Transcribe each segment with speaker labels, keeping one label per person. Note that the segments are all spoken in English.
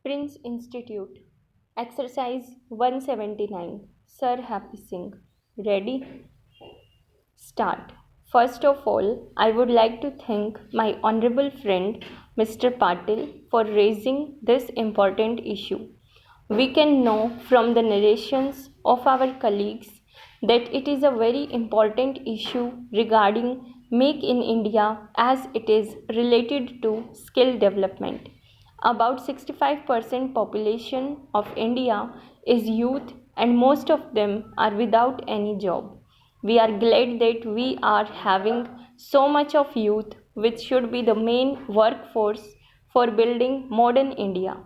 Speaker 1: Prince Institute. Exercise 179. Sir Happy Singh. Ready? Start. First of all, I would like to thank my honorable friend Mr. Patil for raising this important issue. We can know from the narrations of our colleagues that it is a very important issue regarding Make in India as it is related to skill development. About 65% population of India is youth and most of them are without any job. We are glad that we are having so much of youth which should be the main workforce for building modern India.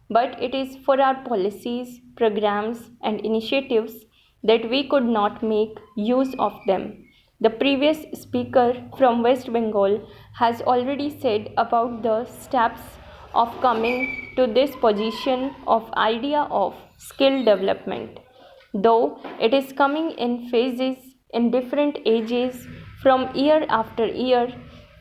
Speaker 1: But it is for our policies, programs and initiatives that we could not make use of them. The previous speaker from West Bengal has already said about the steps of coming to this position of idea of skill development. Though it is coming in phases in different ages from year after year,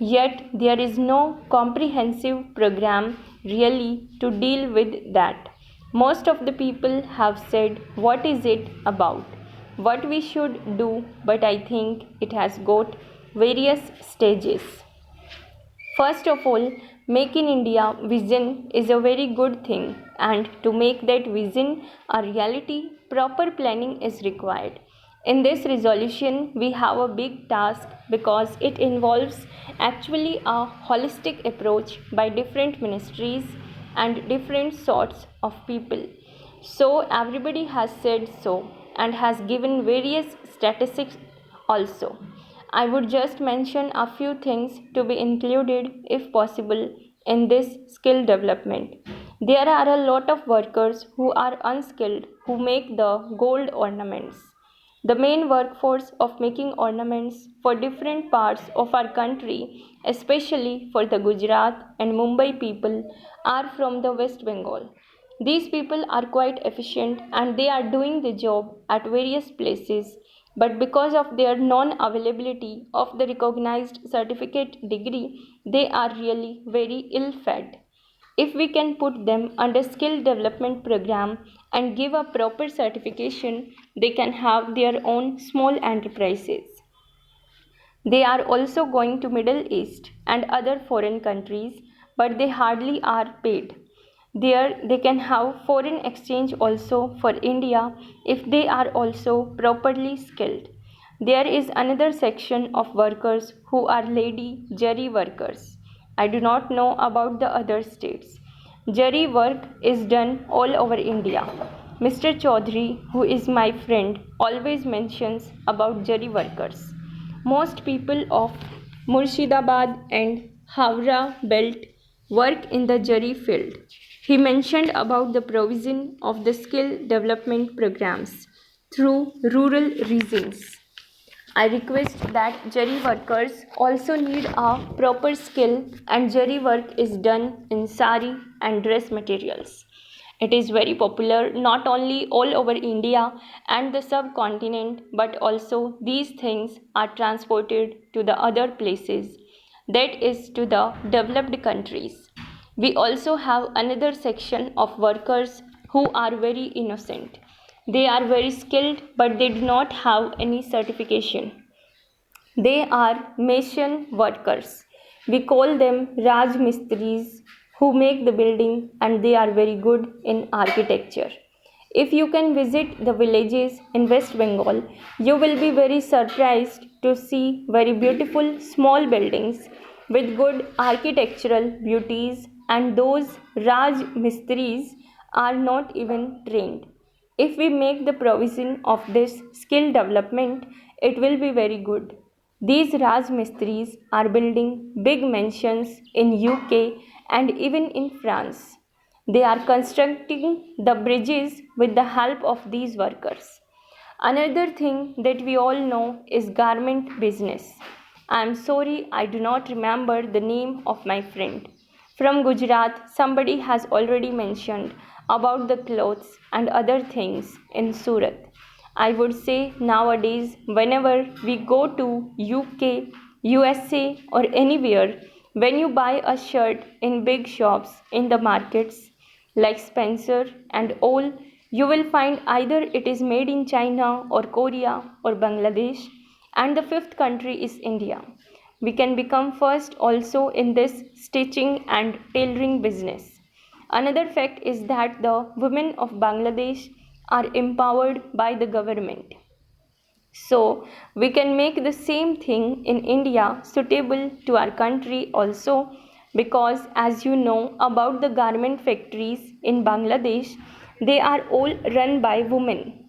Speaker 1: yet there is no comprehensive program really to deal with that. Most of the people have said what is it about, what we should do, but I think it has got various stages. First of all, Make in India vision is a very good thing, and to make that vision a reality, proper planning is required. In this resolution, we have a big task because it involves actually a holistic approach by different ministries and different sorts of people. So, everybody has said so and has given various statistics also. I would just mention a few things to be included if possible in this skill development. There are a lot of workers who are unskilled who make the gold ornaments. The main workforce of making ornaments for different parts of our country, especially for the Gujarat and Mumbai people, are from the West Bengal. These people are quite efficient and they are doing the job at various places, but because of their non availability of the recognized certificate degree, they are really very ill fed. If we can put them under skill development program and give a proper certification, they can have their own small enterprises. They are also going to Middle East and other foreign countries, but they hardly are paid. There they can have foreign exchange also for India if they are also properly skilled. There is another section of workers who are lady jury workers. I do not know about the other states. Jury work is done all over India. Mr. Chaudhary, who is my friend, always mentions about jury workers. Most people of Murshidabad and Howrah belt work in the jury field. He mentioned about the provision of the skill development programs through rural regions. I request that jury workers also need a proper skill and jury work is done in sari and dress materials. It is very popular not only all over India and the subcontinent but also these things are transported to the other places, that is to the developed countries. We also have another section of workers who are very innocent. They are very skilled but they do not have any certification. They are mason workers. We call them Raj Mistris who make the building and they are very good in architecture. If you can visit the villages in West Bengal, you will be very surprised to see very beautiful small buildings with good architectural beauties, and those Raj Mistris are not even trained. If we make the provision of this skill development, it will be very good. These Raj Mistris are building big mansions in UK and even in France. They are constructing the bridges with the help of these workers. Another thing that we all know is garment business. I am sorry I do not remember the name of my friend. From Gujarat, somebody has already mentioned about the clothes and other things in Surat. I would say nowadays, whenever we go to UK, USA, or anywhere, when you buy a shirt in big shops in the markets, like Spencer and all, you will find either it is made in China or Korea or Bangladesh, and the fifth country is India. We can become first also in this stitching and tailoring business. Another fact is that the women of Bangladesh are empowered by the government. So, we can make the same thing in India suitable to our country also, because as you know about the garment factories in Bangladesh, they are all run by women.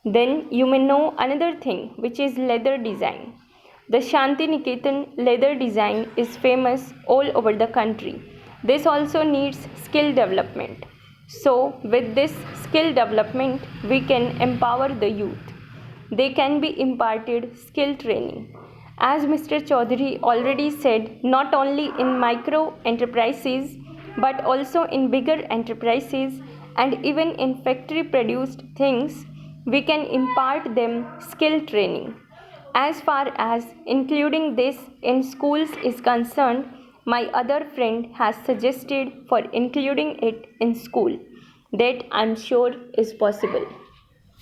Speaker 1: Then you may know another thing, which is leather design. The Shanti Niketan leather design is famous all over the country. This also needs skill development. So, with this skill development, we can empower the youth. They can be imparted skill training. As Mr. Chaudhary already said, not only in micro enterprises but also in bigger enterprises and even in factory produced things, we can impart them skill training. As far as including this in schools is concerned, my other friend has suggested for including it in school. That I'm sure is possible.